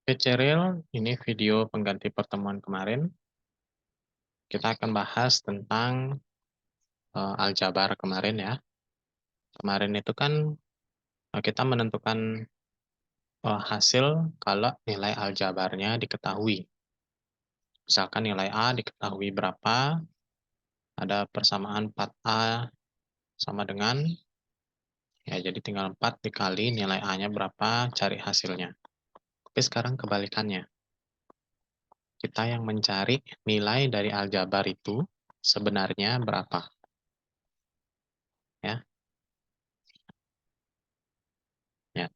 Oke, Ceril, ini video pengganti pertemuan kemarin. Kita akan bahas tentang aljabar kemarin ya. Kemarin itu kan kita menentukan hasil kalau nilai aljabarnya diketahui. Misalkan nilai A diketahui berapa, ada persamaan 4A sama dengan, ya jadi tinggal 4 dikali nilai A-nya berapa, cari hasilnya. Tapi sekarang kebalikannya. Kita yang mencari nilai dari aljabar itu sebenarnya berapa. Ya. Ya.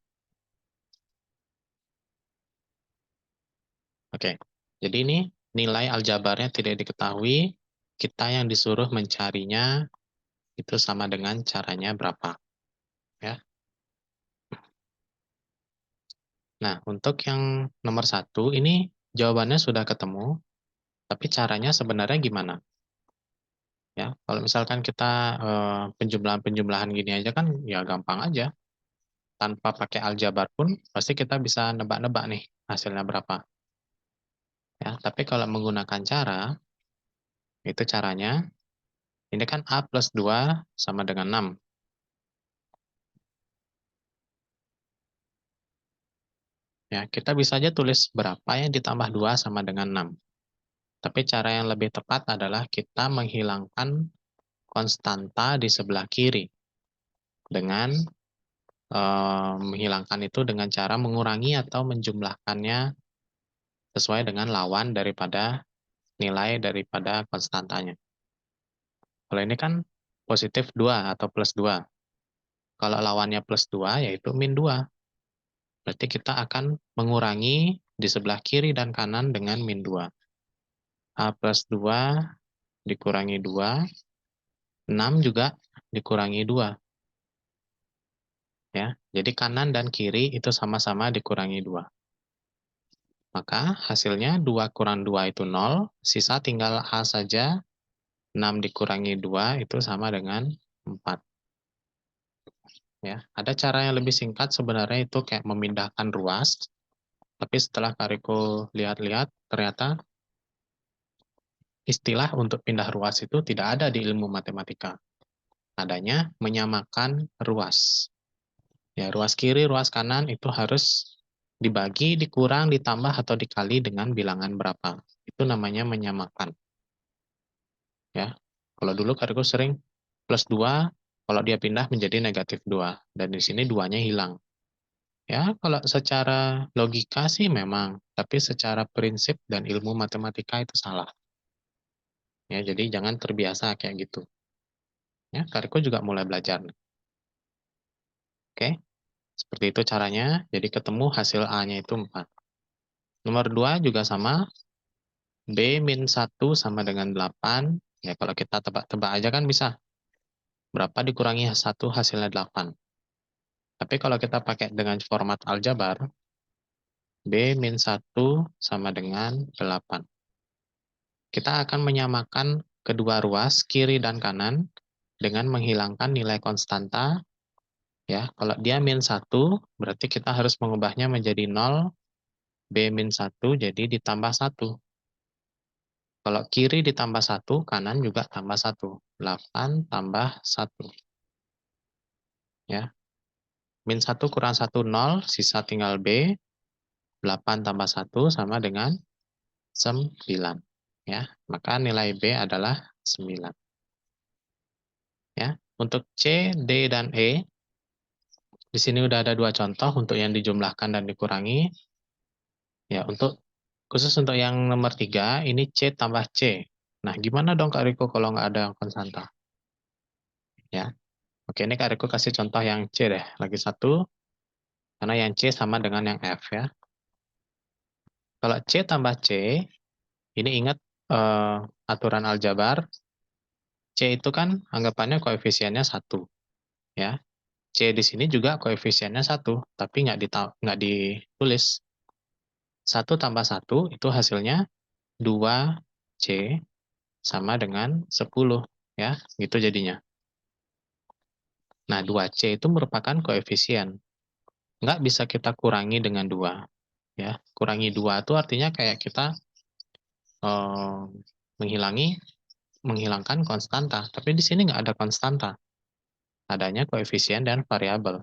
Oke, jadi ini nilai aljabarnya tidak diketahui, kita yang disuruh mencarinya itu sama dengan caranya berapa. Ya. Nah, untuk yang nomor satu, ini jawabannya sudah ketemu, tapi caranya sebenarnya gimana? Ya, kalau misalkan kita penjumlahan-penjumlahan gini aja kan ya gampang aja. Tanpa pakai aljabar pun pasti kita bisa nebak-nebak nih hasilnya berapa. Ya, tapi kalau menggunakan cara, itu caranya, ini kan A plus 2 sama dengan 6. Ya, kita bisa aja tulis berapa yang ditambah 2 sama dengan 6. Tapi cara yang lebih tepat adalah kita menghilangkan konstanta di sebelah kiri. Dengan menghilangkan itu dengan cara mengurangi atau menjumlahkannya sesuai dengan lawan daripada nilai daripada konstantanya. Kalau ini kan positif 2 atau plus 2. Kalau lawannya plus 2 yaitu min 2. Berarti kita akan mengurangi di sebelah kiri dan kanan dengan min 2. A plus 2 dikurangi 2, 6 juga dikurangi 2. Ya, jadi kanan dan kiri itu sama-sama dikurangi 2. Maka hasilnya 2 kurang 2 itu 0, sisa tinggal A saja, 6 dikurangi 2 itu sama dengan 4. Ya, ada cara yang lebih singkat sebenarnya itu kayak memindahkan ruas, tapi setelah Kak Riko lihat-lihat, ternyata istilah untuk pindah ruas itu tidak ada di ilmu matematika. Adanya menyamakan ruas. Ya, ruas kiri, ruas kanan itu harus dibagi, dikurang, ditambah, atau dikali dengan bilangan berapa. Itu namanya menyamakan. Ya, kalau dulu Kariko sering plus 2, kalau dia pindah menjadi negatif 2. Dan di sini 2-nya hilang. Ya, kalau secara logika sih memang, tapi secara prinsip dan ilmu matematika itu salah. Ya, jadi jangan terbiasa kayak gitu. Ya, Kariko juga mulai belajar. Oke, seperti itu caranya. Jadi ketemu hasil A-nya itu 4. Nomor 2 juga sama. B min 1 sama dengan 8. Ya, kalau kita tebak-tebak aja kan bisa. Berapa dikurangi 1 hasilnya 8. Tapi kalau kita pakai dengan format aljabar, B min 1 sama dengan 8. Kita akan menyamakan kedua ruas, kiri dan kanan, dengan menghilangkan nilai konstanta. Ya, kalau dia min 1, berarti kita harus mengubahnya menjadi 0, B min 1 jadi ditambah 1. Kalau kiri ditambah 1, kanan juga tambah 1. 8 tambah 1. Ya. Min 1 kurang 1, 0. Sisa tinggal B. 8 tambah 1 sama dengan 9. Ya. Maka nilai B adalah 9. Ya. Untuk C, D, dan E, di sini udah ada 2 contoh untuk yang dijumlahkan dan dikurangi. Ya, khusus untuk yang nomor 3, ini C tambah C. Nah, gimana dong Kak Riko kalau nggak ada konstanta? Ya. Oke, ini Kak Riko kasih contoh yang C deh. Lagi satu, karena yang C sama dengan yang F ya. Kalau C tambah C, ini ingat aturan aljabar, C itu kan anggapannya koefisiennya 1. Ya. C di sini juga koefisiennya 1, tapi nggak ditulis. 1 tambah 1 itu hasilnya 2C sama dengan 10. Ya, gitu jadinya. Nah, 2C itu merupakan koefisien. Nggak bisa kita kurangi dengan 2. Ya, kurangi 2 itu artinya kayak kita eh, menghilangkan konstanta. Tapi di sini nggak ada konstanta. Adanya koefisien dan variabel.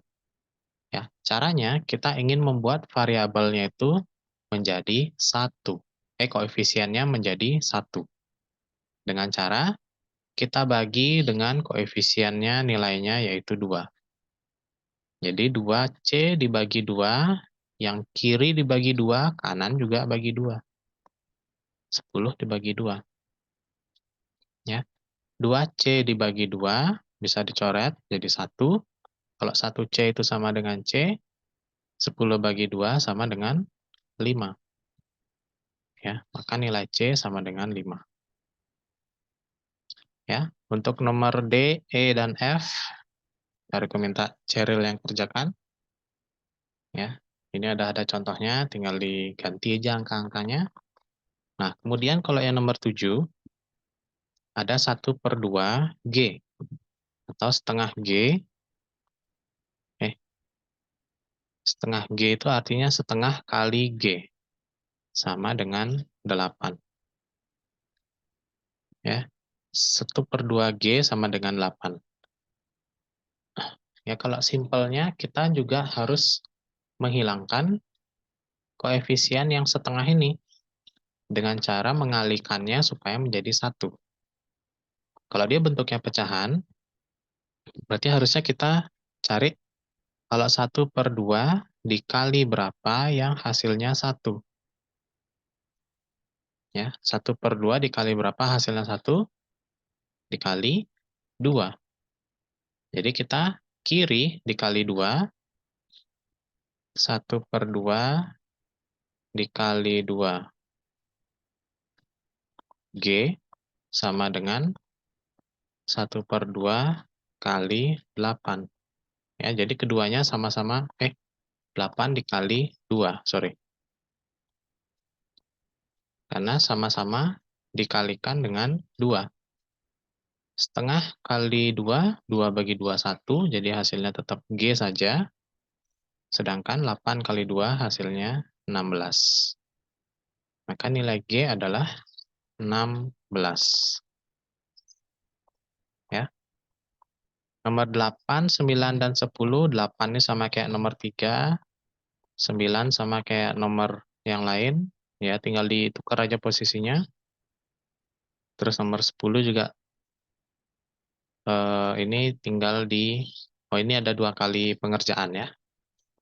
Ya, caranya kita ingin membuat variabelnya itu menjadi 1. Koefisiennya menjadi 1. Dengan cara kita bagi dengan koefisiennya nilainya yaitu 2. Jadi 2C dibagi 2, yang kiri dibagi 2, kanan juga bagi 2. 10 dibagi 2. Ya. 2C dibagi 2 bisa dicoret jadi 1. Kalau 1C itu sama dengan C, 10 bagi 2 sama dengan 5. Ya, maka nilai C sama dengan 5. Ya, untuk nomor D, E, dan F, aku minta Cheryl yang kerjakan. Ya, ini ada contohnya, tinggal diganti aja angka-angkanya. Nah, kemudian kalau yang nomor 7, ada 1/2 G, atau setengah G. Setengah G itu artinya setengah kali G, sama dengan 8. Ya, 1/2 G sama dengan 8. Ya, kalau simpelnya kita juga harus menghilangkan koefisien yang setengah ini dengan cara mengalihkannya supaya menjadi 1. Kalau dia bentuknya pecahan, berarti harusnya kita cari kalau 1/2 dikali berapa yang hasilnya 1. Ya, 1/2 dikali berapa hasilnya 1? Dikali 2. Jadi kita kiri dikali 2, 1/2 dikali 2 G sama dengan 1/2 kali 8. Ya, jadi keduanya sama-sama 8 dikali 2, sorry. Karena sama-sama dikalikan dengan 2. Setengah kali 2, 2 bagi 2, 1, jadi hasilnya tetap G saja. Sedangkan 8 kali 2 hasilnya 16. Maka nilai G adalah 16. Ya. Nomor 8, 9, dan 10. 8 ini sama kayak nomor 3. 9 sama kayak nomor yang lain. Ya, tinggal ditukar aja posisinya. Terus nomor 10 juga ini tinggal ini ada 2 kali pengerjaan ya.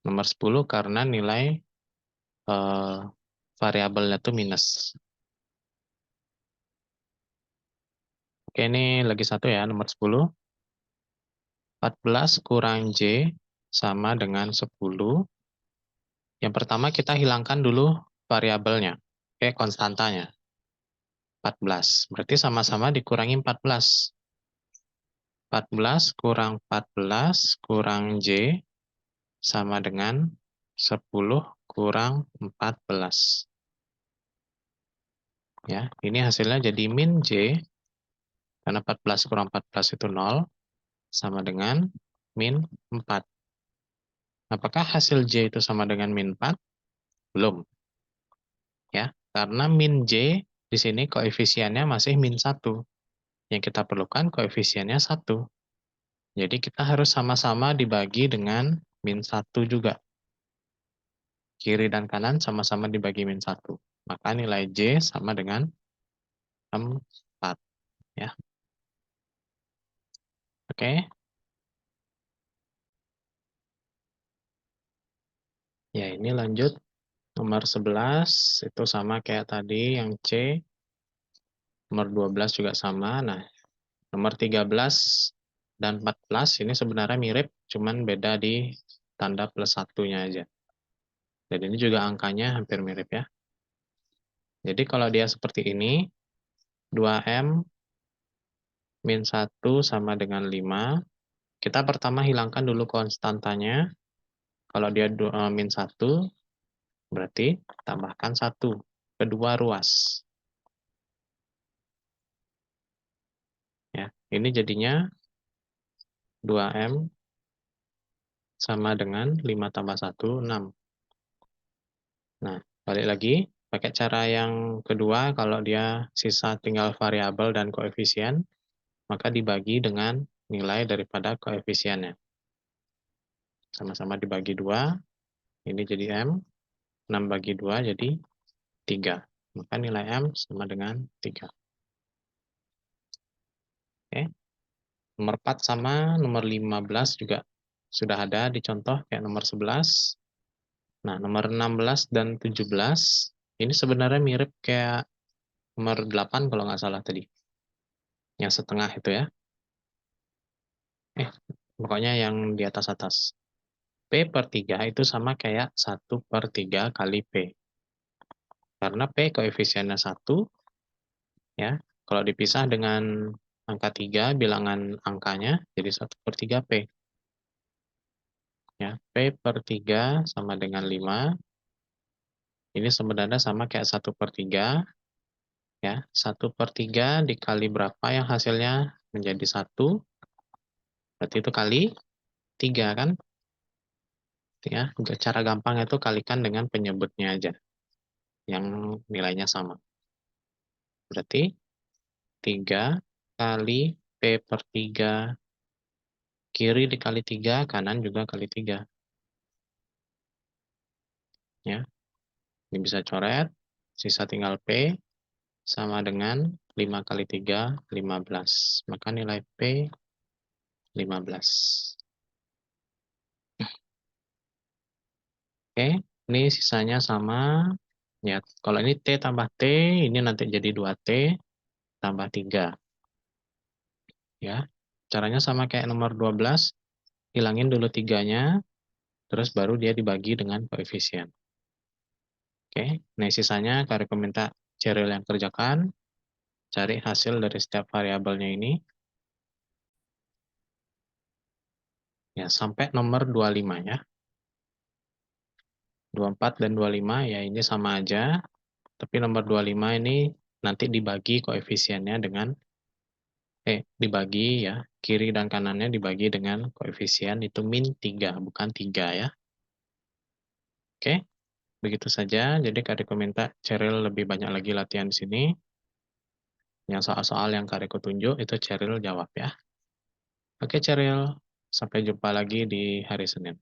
Nomor 10 karena nilai variabelnya itu minus. Oke, ini lagi satu ya, nomor 10. 14 kurang J sama dengan 10. Yang pertama kita hilangkan dulu variabelnya, konstantanya. 14, berarti sama-sama dikurangi 14. 14 kurang 14 kurang J sama dengan 10 kurang 14. Ya, ini hasilnya jadi min J, karena 14 kurang 14 itu 0, sama dengan min 4. Apakah hasil J itu sama dengan min 4? Belum. Ya, karena min J di sini koefisiennya masih min 1. Yang kita perlukan koefisiennya 1. Jadi kita harus sama-sama dibagi dengan min 1 juga. Kiri dan kanan sama-sama dibagi min 1. Maka nilai J sama dengan 4. Ya. Oke. Ya, ini lanjut. Nomor 11 itu sama kayak tadi yang C. Nomor 12 juga sama. Nah, nomor 13 dan 14 ini sebenarnya mirip, cuman beda di tanda plus satunya aja. Dan ini juga angkanya hampir mirip ya. Jadi kalau dia seperti ini, 2M min 1 sama dengan 5. Kita pertama hilangkan dulu konstantanya. Kalau dia min 1, berarti tambahkan 1. Kedua ruas. Ya, ini jadinya 2M sama dengan 5 tambah 1, 6. Nah, Balik lagi, pakai cara yang kedua, kalau dia sisa tinggal variabel dan koefisien, maka dibagi dengan nilai daripada koefisiennya. Sama-sama dibagi 2, ini jadi M, 6 bagi 2 jadi 3. Maka nilai M sama dengan 3. Oke. Nomor 4 sama nomor 15 juga sudah ada di contoh kayak nomor 11. Nah, nomor 16 dan 17 ini sebenarnya mirip kayak nomor 8 kalau nggak salah tadi. Yang setengah itu ya. Pokoknya yang di atas-atas. P per 3 itu sama kayak 1 per 3 kali P. Karena P koefisiennya 1, ya. Kalau dipisah dengan angka 3, bilangan angkanya jadi 1 per 3 P. Ya, P per 3 sama dengan 5. Ini sebenarnya sama kayak 1 per 3. Ya, 1 per 3 dikali berapa yang hasilnya menjadi 1. Berarti itu kali 3 kan? Ya, cara gampang itu kalikan dengan penyebutnya aja. Yang nilainya sama. Berarti 3 kali P per 3, kiri dikali 3, kanan juga kali 3. Ya, ini bisa coret, sisa tinggal P, sama dengan 5 kali 3, 15. Maka nilai P 15. Oke, ini sisanya sama. Ya, kalau ini T tambah T, ini nanti jadi 2T tambah 3. Ya, caranya sama kayak nomor 12, hilangin dulu 3-nya, terus baru dia dibagi dengan koefisien. Oke, nah sisanya Kak minta Ceril yang kerjakan, cari hasil dari setiap variabelnya ini. Ya, sampai nomor 25 ya. 24 dan 25 ya ini sama aja, tapi nomor 25 ini nanti dibagi koefisiennya dengan, dibagi ya, kiri dan kanannya dibagi dengan koefisien itu min 3, bukan 3 ya. Oke, begitu saja. Jadi Kak minta Ceril lebih banyak lagi latihan di sini. Yang soal-soal yang Kak tunjuk itu Ceril jawab ya. Oke Ceril, sampai jumpa lagi di hari Senin.